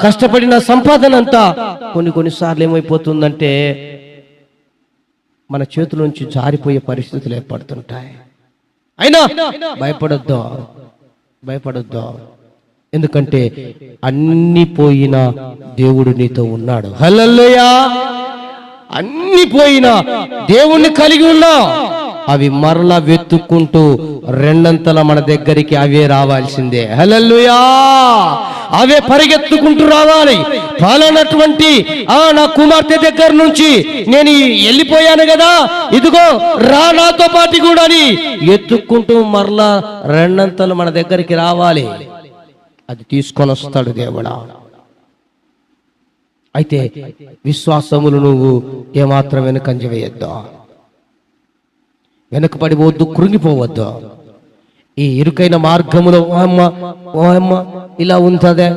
కష్టపడిన సంపాదన అంతా కొన్నిసార్లు ఏమైపోతుందంటే మన చేతుల నుంచి జారిపోయే పరిస్థితులు ఏర్పడుతుంటాయి. అయినా భయపడొద్దు. ఎందుకంటే అన్ని పోయినా దేవుడు నీతో ఉన్నాడు. హల్లెలూయా. అన్ని పోయినా దేవుణ్ణి కలిగి ఉన్నావు. అవి మరలా వెతుక్కుంటూ రెండంతల మన దగ్గరికి అవే రావాల్సిందే. హల్లెలూయా. అవే పరిగెత్తుకుంటూ రావాలి. పాలనటువంటి నా కుమార్తె దగ్గర నుంచి నేను వెళ్ళిపోయాను కదా, ఇదిగో రా నాతో పాటు కూడా అని ఎత్తుక్కుంటూ మరలా రెండంతలు మన దగ్గరికి రావాలి. అది తీసుకొని వస్తాడు దేవుడా. అయితే విశ్వాసములు నువ్వు ఏమాత్రం వెనుకంజ వేయొద్దు, వెనకపడిపోవద్దు, కృంగిపోవద్దు. ఈ ఇరుకైన మార్గములో ఓ అమ్మ ఇలా ఉంటుందే,